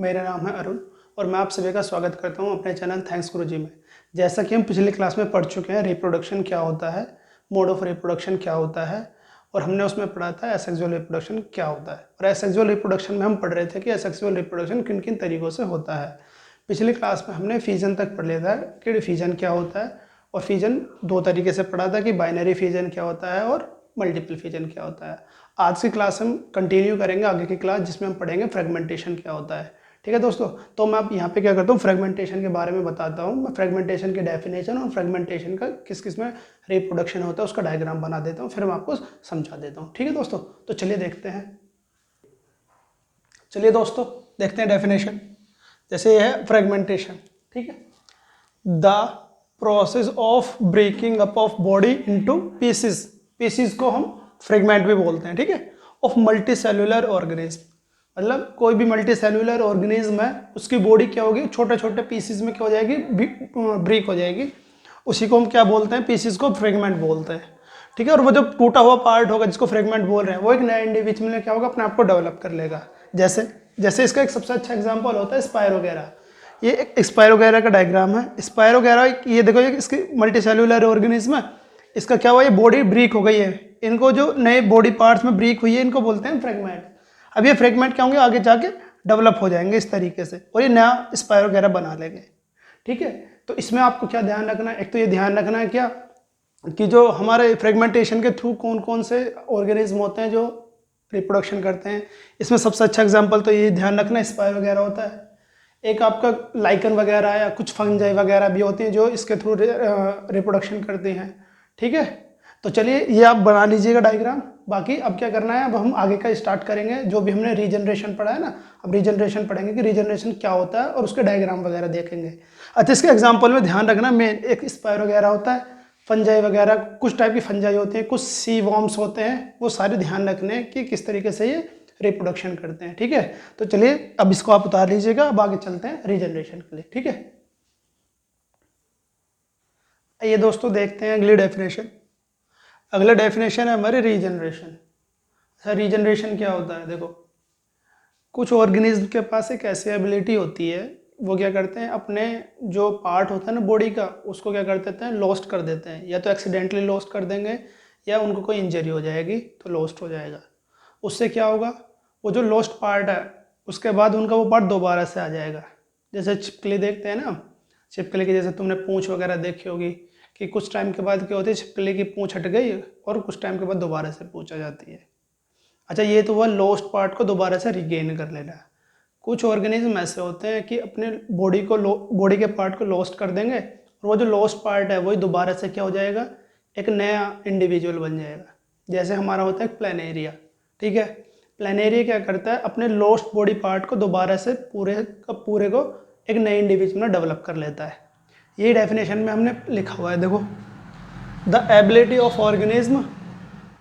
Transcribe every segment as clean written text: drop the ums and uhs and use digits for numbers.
मेरा नाम है अरुण और मैं आप सभी का स्वागत करता हूं अपने चैनल थैंक्स गुरुजी में। जैसा कि हम पिछली क्लास में पढ़ चुके हैं, रिप्रोडक्शन क्या होता है, मोड ऑफ रिप्रोडक्शन क्या होता है, और हमने उसमें पढ़ा था एसेक्सुअल रिप्रोडक्शन क्या होता है। और एसेक्सुअल रिप्रोडक्शन में हम पढ़ रहे थे कि एसेक्सुअल रिप्रोडक्शन किन किन तरीक़ों से होता है। पिछली क्लास में हमने फिजन तक पढ़ लिया था कि फिजन क्या होता है, और फिजन दो तरीके से पढ़ा था कि बाइनरी फिजन क्या होता है और मल्टीपल फिजन क्या होता है। आज की क्लास हम कंटिन्यू करेंगे आगे की क्लास, जिसमें हम पढ़ेंगे फ्रेगमेंटेशन क्या होता है। ठीक है दोस्तों, तो मैं अब यहाँ पे क्या करता हूँ, फ्रेगमेंटेशन के बारे में बताता हूँ। मैं फ्रेगमेंटेशन के डेफिनेशन और फ्रेगमेंटेशन का किस किस में रिप्रोडक्शन होता है उसका डायग्राम बना देता हूँ, फिर मैं आपको समझा देता हूँ। ठीक है दोस्तों, तो चलिए देखते हैं। चलिए दोस्तों देखते हैं डेफिनेशन। जैसे ये है फ्रेगमेंटेशन, ठीक है, the process of breaking up of body into pieces. Pieces को हम फ्रेगमेंट भी बोलते हैं, ठीक है, ऑफ मल्टी सेलुलर ऑर्गेनिज्म। मतलब कोई भी मल्टी सेलुलर ऑर्गेनिज्म है, उसकी बॉडी क्या होगी, छोटे छोटे पीसेस में क्या हो जाएगी, ब्रेक हो जाएगी। उसी को हम क्या बोलते हैं, पीसेस को फ्रेगमेंट बोलते हैं। ठीक है, और वो जो टूटा हुआ पार्ट होगा जिसको फ्रेगमेंट बोल रहे हैं, वो एक नया इंडिविजुअल में क्या होगा, अपने आप को डेवलप कर लेगा। जैसे जैसे इसका एक सबसे अच्छा एग्जाम्पल होता है स्पाइरोगेरा। ये एक स्पाइरोगेरा का डायग्राम है। स्पाइरोगेरा, ये देखो, ये इसकी मल्टी सेलुलर ऑर्गेनिज्म है। इसका क्या हुआ, ये बॉडी ब्रेक हो गई है। इनको जो नए बॉडी पार्ट्स में ब्रेक हुई है, इनको बोलते हैं फ्रेगमेंट। अब ये फ्रेगमेंट क्या होंगे, आगे जाके डेवलप हो जाएंगे इस तरीके से, और ये नया स्पाइरोगेरा बना लेंगे। ठीक है, तो इसमें आपको क्या ध्यान रखना है, एक तो ये ध्यान रखना है क्या कि जो हमारे फ्रेगमेंटेशन के थ्रू कौन कौन से ऑर्गेनिज्म होते हैं जो रिप्रोडक्शन करते हैं। इसमें सबसे अच्छा एग्जांपल तो ये ध्यान रखना स्पाइरोगेरा होता है। एक आपका लाइकन वगैरह या कुछ फंजाई वगैरह भी होती हैं जो इसके थ्रू रिप्रोडक्शन करती हैं। ठीक है, तो चलिए ये आप बना लीजिएगा डायग्राम। बाकी अब क्या करना है, अब हम आगे का स्टार्ट करेंगे। जो भी हमने रीजनरेशन पढ़ा है ना, अब रीजनरेशन पढ़ेंगे कि रीजनरेशन क्या होता है और उसके डायग्राम वगैरह देखेंगे। अच्छा, इसके एग्जाम्पल में ध्यान रखना, मेन एक स्पाइरोगेरा होता है, फंजाई वगैरह कुछ टाइप की फंजाई होती हैं, कुछ सी वॉर्म्स होते हैं, वो सारे ध्यान रखने कि किस तरीके से ये रिप्रोडक्शन करते हैं। ठीक है, तो चलिए अब इसको आप उतार लीजिएगा, अब आगे चलते हैं रीजनरेशन के लिए। ठीक है, ये दोस्तों देखते हैं अगली डेफिनेशन। अगला डेफिनेशन है हमारे रीजनरेशन। अच्छा, रीजनरेशन क्या होता है, देखो, कुछ ऑर्गेनिज्म के पास एक ऐसी एबिलिटी होती है, वो क्या करते हैं, अपने जो पार्ट होता है ना बॉडी का, उसको क्या कर देते हैं, लॉस्ट कर देते हैं। या तो एक्सीडेंटली लॉस्ट कर देंगे, या उनको कोई इंजरी हो जाएगी तो लॉस्ट हो जाएगा। उससे क्या होगा, वो जो लॉस्ट पार्ट है उसके बाद उनका वो पार्ट दोबारा से आ जाएगा। जैसे छिपकली देखते हैं ना, छिपकली की जैसे तुमने पूंछ वगैरह देखी होगी कि कुछ टाइम के बाद क्या होती है, छिपकली की पूंछ हट गई और कुछ टाइम के बाद दोबारा से पूंछ आ जाती है। अच्छा, ये तो हुआ लॉस्ट पार्ट को दोबारा से रिगेन कर लेना। कुछ ऑर्गेनिज्म ऐसे होते हैं कि अपने बॉडी के पार्ट को लॉस्ट कर देंगे, और वो जो लॉस्ट पार्ट है वही दोबारा से क्या हो जाएगा, एक नया इंडिविजुअल बन जाएगा। जैसे हमारा होता है प्लेनेरिया। ठीक है, प्लेनेरिया क्या करता है, अपने लॉस्ट बॉडी पार्ट को दोबारा से पूरे को एक नए इंडिविजुअल में डेवलप कर लेता है। यही डेफिनेशन में हमने लिखा हुआ है, देखो, the ability of organism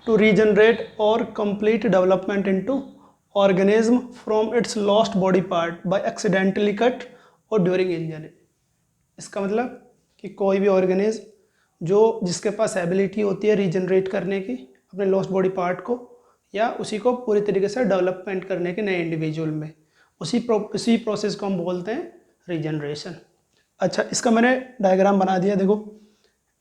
to regenerate or complete development into organism from its lost body part by accidentally cut or during injury। इसका मतलब कि कोई भी ऑर्गेनिज्म जो जिसके पास एबिलिटी होती है रीजनरेट करने की अपने लॉस्ट बॉडी पार्ट को, या उसी को पूरी तरीके से डेवलपमेंट करने के नए इंडिविजुअल में, उसी प्रोसेस को हम बोलते हैं रीजनरेशन। अच्छा, इसका मैंने डायग्राम बना दिया, देखो,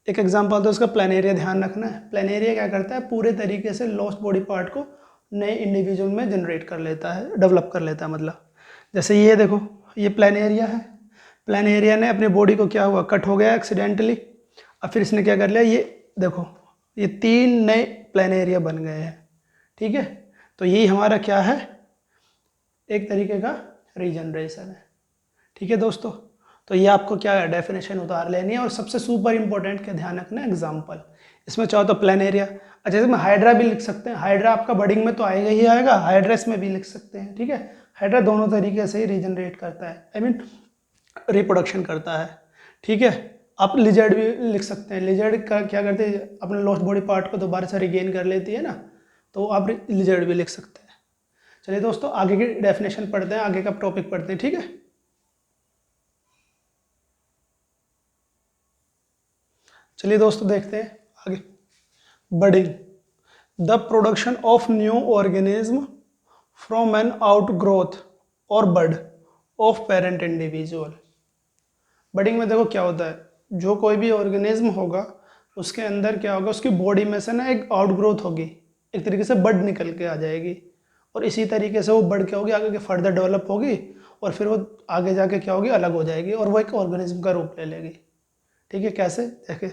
एक एग्जांपल तो इसका प्लेनेरिया ध्यान रखना है। प्लेनेरिया क्या करता है, पूरे तरीके से लॉस्ट बॉडी पार्ट को नए इंडिविजुअल में जनरेट कर लेता है, डेवलप कर लेता है। मतलब जैसे ये देखो, ये प्लेनेरिया है। प्लेनेरिया ने अपनी बॉडी को क्या हुआ, कट हो गया एक्सीडेंटली। अब फिर इसने क्या कर लिया, ये देखो, ये 3 नए प्लेनेरिया बन गए हैं। ठीक है, तो यही हमारा क्या है, एक तरीके का रीजनरेशन है। ठीक है दोस्तों, तो ये आपको क्या है, डेफिनेशन उतार लेनी है। और सबसे सुपर इंपॉर्टेंट क्या ध्यान रखना है, एग्जाम्पल। इसमें चाहो तो प्लेनेरिया, अच्छा, इसमें हाइड्रा भी लिख सकते हैं। हाइड्रा आपका बर्डिंग में तो आएगा ही आएगा, हाइड्रा इसमें भी लिख सकते हैं। ठीक है, हाइड्रा दोनों तरीके से ही रीजनरेट करता है, आई मीन रिप्रोडक्शन करता है। ठीक है, आप लिजर्ड भी लिख सकते हैं। लिजर्ड का क्या करते हैं, अपने लॉस्ट बॉडी पार्ट को दोबारा से रिगेन कर लेती है ना, तो आप लिजर्ड भी लिख सकते हैं। चलिए दोस्तों, आगे की डेफिनेशन पढ़ते हैं, आगे का टॉपिक पढ़ते हैं। ठीक है, चलिए दोस्तों देखते हैं आगे। Budding, the production of new organism from an out growth और bud of parent individual. Budding में देखो क्या होता है, जो कोई भी ऑर्गेनिज्म होगा उसके अंदर क्या होगा, उसकी बॉडी में से ना एक आउटग्रोथ होगी, एक तरीके से बड निकल के आ जाएगी, और इसी तरीके से वो बड क्या होगी, आगे के फर्दर डेवलप होगी, और फिर वो आगे जाके क्या होगी, अलग हो जाएगी, और वो एक ऑर्गेनिज्म का रूप ले लेगी। ठीक है, कैसे देखिए,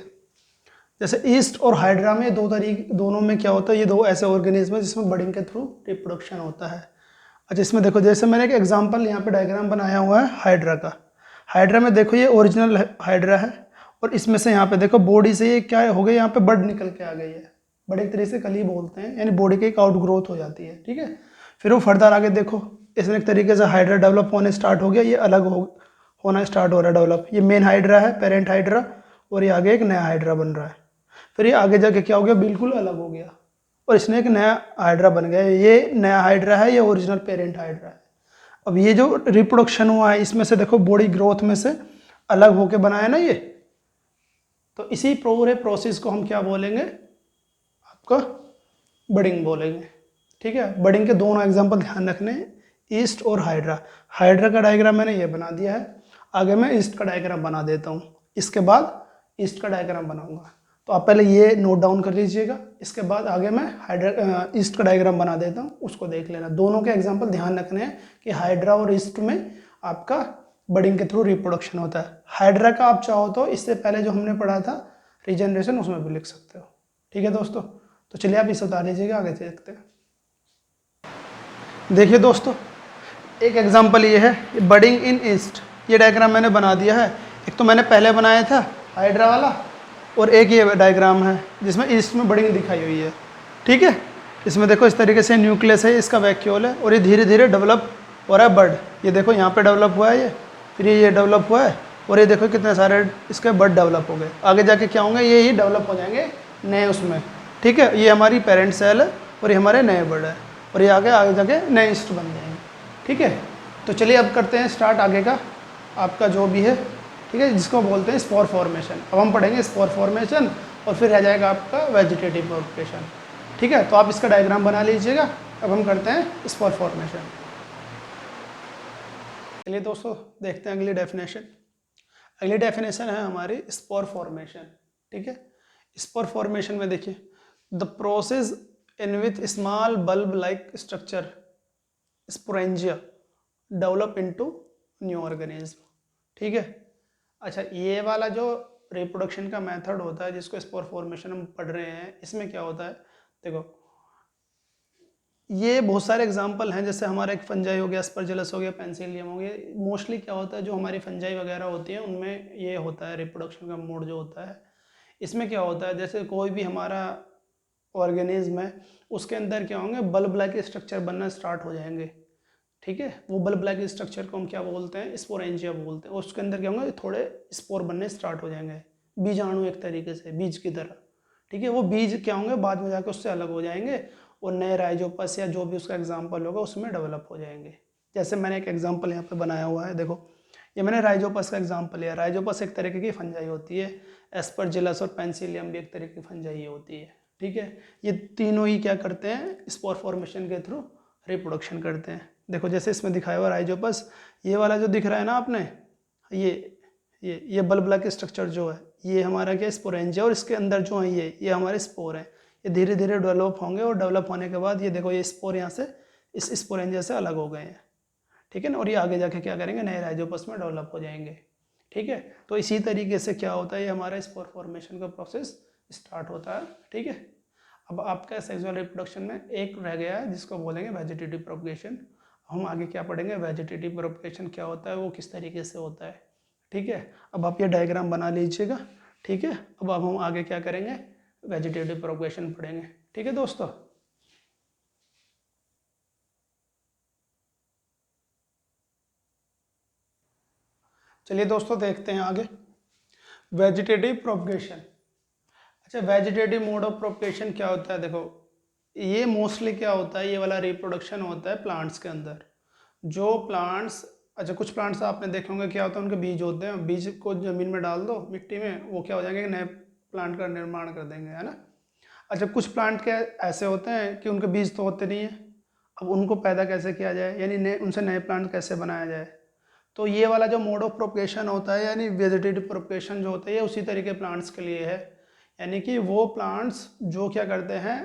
जैसे ईस्ट और हाइड्रा में दोनों में क्या होता है, ये दो ऐसे ऑर्गेनिज्म है जिसमें बडिंग के थ्रू रिप्रोडक्शन होता है। अच्छा, इसमें देखो जैसे मैंने एक एग्जांपल यहाँ पे डायग्राम बनाया हुआ है हाइड्रा का। हाइड्रा में देखो ये ओरिजिनल हाइड्रा है, और इसमें से यहाँ पे देखो बॉडी से ये क्या हो गया, यहाँ पे बड निकल के आ गई है। बड एक तरीके से कली बोलते हैं, यानी बॉडी की एक आउट ग्रोथ हो जाती है। ठीक है, फिर वो फर्दर आगे देखो, इसमें एक तरीके से हाइड्रा डेवलप होने स्टार्ट हो गया, ये अलग होना स्टार्ट हो रहा है डेवलप। ये मेन हाइड्रा है, पेरेंट हाइड्रा, और ये आगे एक नया हाइड्रा बन रहा है। फिर ये आगे जाके क्या हो गया, बिल्कुल अलग हो गया, और इसने एक नया हाइड्रा बन गया। ये नया हाइड्रा है, ये ओरिजिनल पेरेंट हाइड्रा है। अब ये जो रिप्रोडक्शन हुआ है, इसमें से देखो बॉडी ग्रोथ में से अलग होके बनाया ना ये, तो इसी पूरे प्रोसेस को हम क्या बोलेंगे, आपका बडिंग बोलेंगे। ठीक है, बडिंग के दोनों एग्जांपल ध्यान रखने, ईस्ट और हाइड्रा। हाइड्रा का डायग्राम मैंने ये बना दिया है, आगे मैं ईस्ट का डायग्राम बना देता हूँ, इसके बाद ईस्ट का डायग्राम बनाऊंगा। तो आप पहले ये नोट डाउन कर लीजिएगा, इसके बाद आगे मैं हाइड्रा ईस्ट का डायग्राम बना देता हूँ, उसको देख लेना। दोनों के एग्जाम्पल ध्यान रखने हैं कि हाइड्रा और ईस्ट में आपका बडिंग के थ्रू रिप्रोडक्शन होता है। हाइड्रा का आप चाहो तो इससे पहले जो हमने पढ़ा था रीजनरेशन, उसमें भी लिख सकते हो। ठीक है दोस्तों, तो चलिए आप इसे उतार लीजिएगा, आगे देखते हैं। देखिए दोस्तों, एक एग्जांपल ये है, ये बडिंग इन ईस्ट, ये डायग्राम मैंने बना दिया है। एक तो मैंने पहले बनाया था हाइड्रा वाला, और एक ये डायग्राम है जिसमें ईस्ट में बडिंग दिखाई हुई है। ठीक है, इसमें देखो इस तरीके से न्यूक्लियस है, इसका वैक्यूल है, और ये धीरे धीरे डेवलप हो रहा है बड। ये देखो यहाँ पे डेवलप हुआ है ये, फिर ये डेवलप हुआ है, और ये देखो कितने सारे इसके बड डेवलप हो गए। आगे जाके क्या होंगे, ये ही डेवलप हो जाएंगे नए उसमें। ठीक है, ये हमारी पेरेंट सेल है, और ये हमारे नए बड है, और ये आगे जाके नए ईस्ट बन जाएंगे। ठीक है, तो चलिए अब करते हैं स्टार्ट आगे का आपका जो भी है। ठीक है, जिसको बोलते हैं स्पोर फॉर्मेशन। अब हम पढ़ेंगे स्पोर फॉर्मेशन, और फिर रह जाएगा आपका वेजिटेटिव प्रोपगेशन। ठीक है, तो आप इसका डायग्राम बना लीजिएगा। अब हम करते हैं स्पोर फॉर्मेशन। चलिए दोस्तों, देखते हैं अगली डेफिनेशन। अगली डेफिनेशन है हमारी स्पोर फॉर्मेशन। ठीक है, स्पोर फॉर्मेशन में देखिए, the process in which small bulb like structure sporangia develop into new organism. ठीक है, अच्छा, ये वाला जो रिप्रोडक्शन का मेथड होता है जिसको स्पोर फॉर्मेशन हम पढ़ रहे हैं, इसमें क्या होता है, देखो ये बहुत सारे एग्जांपल हैं। जैसे हमारा एक फंजाई हो गया, एस्परजिलस हो गया, पेंसिलियम हो गया। मोस्टली क्या होता है, जो हमारी फंजाई वगैरह होती है उनमें ये होता है रिप्रोडक्शन का मोड जो होता है। इसमें क्या होता है, जैसे कोई भी हमारा ऑर्गेनिज्म है, उसके अंदर क्या होंगे, बल्ब लाइक स्ट्रक्चर बनना स्टार्ट हो जाएंगे। ठीक है, वो बल्ब लाइक स्ट्रक्चर को हम क्या बोलते हैं, स्पोरेंजिया बोलते हैं। उसके अंदर क्या होंगे, थोड़े स्पोर बनने स्टार्ट हो जाएंगे, बीजाणु एक तरीके से, बीज की तरह। ठीक है, वो बीज क्या होंगे, बाद में जाकर उससे अलग हो जाएंगे, और नए राइजोपस या जो भी उसका एग्जाम्पल होगा उसमें डेवलप हो जाएंगे। जैसे मैंने एक एग्जाम्पल यहाँ पे बनाया हुआ है, देखो ये मैंने राइजोपस का एग्जाम्पल लिया। राइजोपस एक तरीके की फंजाई होती है, एस्परजिलस और पेंसिलियम भी एक तरीके की फंजाई होती है। ठीक है, ये तीनों ही क्या करते हैं, स्पोर फॉर्मेशन के थ्रू रिप्रोडक्शन करते हैं। देखो जैसे इसमें दिखाया हुआ राइजोपस, ये वाला जो दिख रहा है ना आपने, ये बल्ब लाइक स्ट्रक्चर जो है, ये हमारा क्या स्पोरेंजिया, और इसके अंदर जो है ये हमारे स्पोर हैं। ये धीरे धीरे डेवलप होंगे, और डेवलप होने के बाद ये देखो ये स्पोर यहाँ से इस स्पोरेंजिया से अलग हो गए हैं। ठीक है ना, और ये आगे जाके क्या करेंगे, नए राइजोपस में डेवलप हो जाएंगे। ठीक है, तो इसी तरीके से क्या होता है, ये हमारा स्पोर फॉर्मेशन का प्रोसेस स्टार्ट होता है। ठीक है, अब आपका सेक्सुअल रिप्रोडक्शन में एक रह गया है जिसको बोलेंगे वेजिटेटिव प्रोपगेशन। हम आगे क्या पढ़ेंगे, वेजिटेटिव प्रोपगेशन क्या होता है, वो किस तरीके से होता है। ठीक है, अब आप ये डायग्राम बना लीजिएगा। ठीक है, अब हम आगे क्या करेंगे, वेजिटेटिव प्रोपगेशन पढ़ेंगे। ठीक है दोस्तों, चलिए दोस्तों देखते हैं आगे वेजिटेटिव प्रोपगेशन। अच्छा, वेजिटेटिव मोड ऑफ प्रोपगेशन क्या होता है, देखो ये मोस्टली क्या होता है, ये वाला रिप्रोडक्शन होता है प्लांट्स के अंदर। जो प्लांट्स, अच्छा कुछ प्लांट्स आपने देखे होंगे, क्या होता है उनके बीज होते हैं, बीज को ज़मीन में डाल दो मिट्टी में, वो क्या हो जाएंगे, नए प्लांट का निर्माण कर देंगे, है ना। अच्छा, कुछ प्लांट के ऐसे होते हैं कि उनके बीज तो होते नहीं हैं। अब उनको पैदा कैसे किया जाए, यानी नए उनसे नए प्लांट कैसे बनाया जाए, तो ये वाला जो मोड ऑफ प्रोपगेशन होता है यानी वेजिटेटिव प्रोपगेशन जो होता है ये उसी तरीके प्लांट्स के लिए है, यानी कि वो प्लांट्स जो क्या करते हैं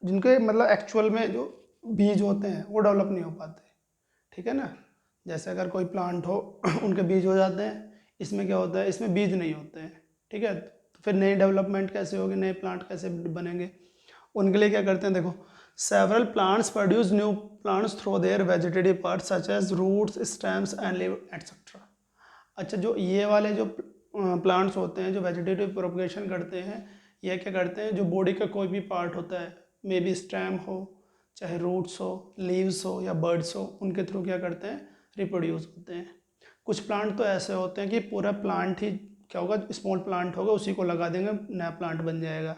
जिनके मतलब एक्चुअल में जो बीज होते हैं वो डेवलप नहीं हो पाते, ठीक है ना। जैसे अगर कोई प्लांट हो उनके बीज हो जाते हैं, इसमें क्या होता है इसमें बीज नहीं होते हैं, ठीक है। तो फिर नई डेवलपमेंट कैसे होगी, नए प्लांट कैसे बनेंगे, उनके लिए क्या करते हैं देखो, several plants produce new plants through their vegetative parts such as roots stems and leave etcetera. अच्छा, जो ये वाले जो प्लांट्स होते हैं जो वेजिटेटिव प्रोपगेशन करते हैं, ये क्या करते हैं जो बॉडी का कोई भी पार्ट होता है, मे बी स्टेम हो चाहे रूट्स हो लीव्स हो या बर्ड्स हो, उनके थ्रू क्या करते हैं रिप्रोड्यूस होते हैं। कुछ प्लांट तो ऐसे होते हैं कि पूरा प्लांट ही क्या होगा, स्मॉल प्लांट होगा उसी को लगा देंगे नया प्लांट बन जाएगा,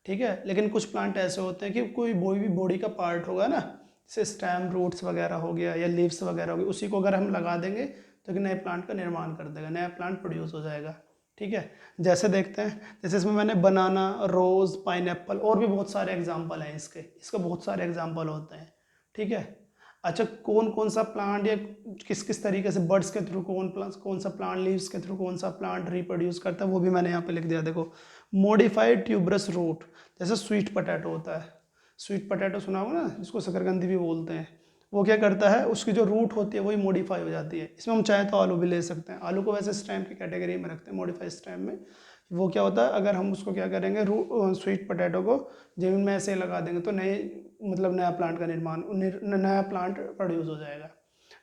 ठीक है। लेकिन कुछ प्लांट ऐसे होते हैं कि कोई भी बॉडी का पार्ट होगा ना, जैसे स्टेम रूट्स वगैरह हो गया या लीव्स वगैरह हो गई, उसी को अगर हम लगा देंगे तो कि नए प्लांट का निर्माण कर देगा, नया प्लांट प्रोड्यूस हो जाएगा, ठीक है। जैसे देखते हैं, जैसे इसमें मैंने बनाना, रोज़, पाइनएप्पल और भी बहुत सारे एग्जाम्पल हैं इसके बहुत सारे एग्जाम्पल होते हैं, ठीक है। अच्छा, कौन कौन सा प्लांट या किस किस तरीके से बर्ड्स के थ्रू कौन सा प्लांट, लीव्स के थ्रू कौन सा प्लांट रिप्रोड्यूस करता है वो भी मैंने यहाँ पे लिख दिया। देखो, मॉडिफाइड ट्यूबरस रूट, जैसे स्वीट पोटैटो होता है, स्वीट पोटैटो सुना होगा ना जिसको शकरकंदी भी बोलते हैं, वो क्या करता है उसकी जो रूट होती है वही मॉडिफाई हो जाती है। इसमें हम चाहे तो आलू भी ले सकते हैं, आलू को वैसे स्टेम की कैटेगरी में रखते हैं, मॉडिफाइड स्टेम में। वो क्या होता है अगर हम उसको क्या करेंगे स्वीट पोटैटो को जमीन में ऐसे लगा देंगे तो नए मतलब नया प्लांट का निर्माण, नया प्लांट प्रोड्यूस हो जाएगा,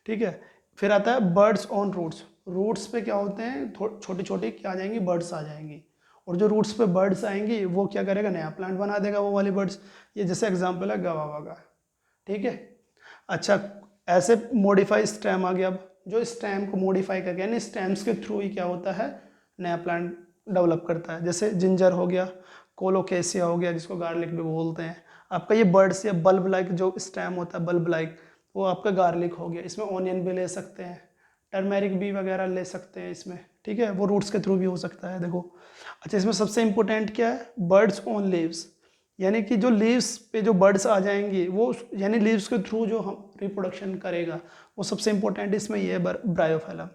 ठीक है। फिर आता है बर्ड्स ऑन रूट्स, रूट्स पे क्या होते हैं छोटी छोटी क्या आ जाएंगी, बर्ड्स आ जाएंगी, और जो रूट्स पे बर्ड्स आएंगी वो क्या करेगा नया प्लांट बना देगा वो वाली बर्ड्स। ये जैसे एग्जांपल है गवावा का, ठीक है। अच्छा, ऐसे मॉडिफाई स्टेम आ गया, अब जो स्टेम को मॉडिफाई करके यानी स्टेम्स के थ्रू ही क्या होता है नया प्लांट डेवलप करता है। जैसे जिंजर हो गया, कोलोकेसिया हो गया जिसको गार्लिक भी बोलते हैं, आपका ये बर्ड्स या बल्ब लाइक जो स्टेम होता है बल्ब लाइक, वो आपका गार्लिक हो गया। इसमें ऑनियन भी ले सकते हैं, टर्मेरिक भी वगैरह ले सकते हैं इसमें, ठीक है, वो रूट्स के थ्रू भी हो सकता है। देखो, अच्छा इसमें सबसे इंपॉर्टेंट क्या है, बर्ड्स ऑन लीव्स, यानी कि जो लीव्स पे जो बर्ड्स आ जाएंगी वो यानी लीव्स के थ्रू जो हम रिप्रोडक्शन करेगा वो सबसे इंपॉर्टेंट इसमें ये है ब्रायोफाइलम।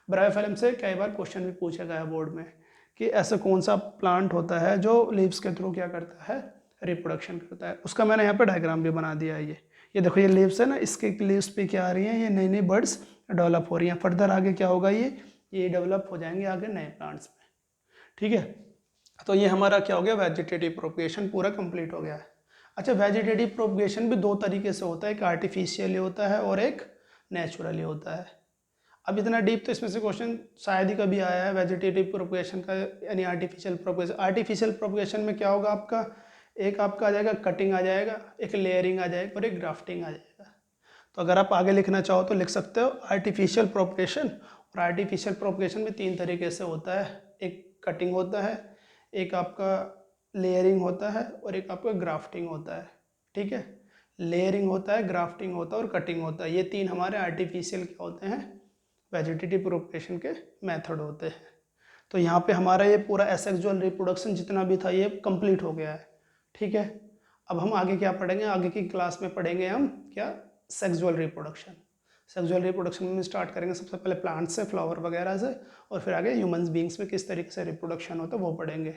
ब्रायोफाइलम से कई बार क्वेश्चन भी पूछा गया बोर्ड में कि ऐसा कौन सा प्लांट होता है जो लीव्स के थ्रू क्या करता है रिप्रोडक्शन करता है, उसका मैंने यहाँ पे डायग्राम भी बना दिया है। ये देखो, ये लीव्स है ना, इसके लीव्स पे क्या आ रही हैं, ये नई नई बर्ड्स डेवलप हो रही हैं। फर्दर आगे क्या होगा, ये डेवलप हो जाएंगे आगे नए प्लांट्स में, ठीक है। तो ये हमारा क्या हो गया, वेजिटेटिव प्रोपगेशन पूरा कंप्लीट हो गया है। अच्छा, वेजिटेटिव प्रोपगेशन भी दो तरीके से होता है, एक आर्टिफिशियली होता है और एक नेचुरली होता है। अब इतना डीप तो इसमें से क्वेश्चन शायद ही कभी आया है वेजिटेटिव प्रोपगेशन का यानी आर्टिफिशियल प्रोपगेशन। आर्टिफिशियल प्रोपगेशन में क्या होगा आपका, एक आपका आ जाएगा कटिंग आ जाएगा, एक लेयरिंग आ जाएगा और एक ग्राफ्टिंग आ जाएगा। तो अगर आप आगे लिखना चाहो तो लिख सकते हो आर्टिफिशियल प्रोपगेशन। और आर्टिफिशियल प्रोपगेशन भी तीन तरीके से होता है, एक कटिंग होता है, एक आपका लेयरिंग होता है और एक आपका ग्राफ्टिंग होता है, ठीक है। लेयरिंग होता है, ग्राफ्टिंग होता है और कटिंग होता है, ये तीन हमारे आर्टिफिशियल क्या होते हैं वेजिटेटिव प्रोपगेशन के मेथड होते हैं। तो यहाँ पे हमारा ये पूरा एसेक्सुअल रिप्रोडक्शन जितना भी था ये कंप्लीट हो गया है, ठीक है। अब हम आगे क्या पढ़ेंगे, आगे की क्लास में पढ़ेंगे हम क्या, सेक्सुअल रिप्रोडक्शन। सेक्सुअल रिप्रोडक्शन में स्टार्ट करेंगे सबसे पहले प्लांट से, फ्लावर वगैरह से, और फिर आगे ह्यूमंस बींग्स में किस तरीके से रिप्रोडक्शन होता है वो पढ़ेंगे।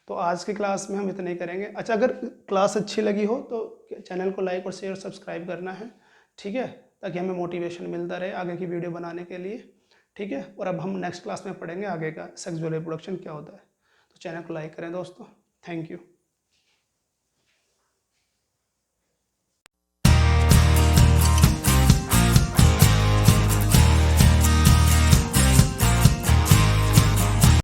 तो आज की क्लास में हम इतना ही करेंगे। अच्छा, अगर क्लास अच्छी लगी हो तो चैनल को लाइक और शेयर सब्सक्राइब करना है, ठीक है, ताकि हमें मोटिवेशन मिलता रहे आगे की वीडियो बनाने के लिए, ठीक है। और अब हम नेक्स्ट क्लास में पढ़ेंगे आगे का सेक्सुअल रिप्रोडक्शन क्या होता है। तो चैनल को लाइक करें दोस्तों, थैंक यू।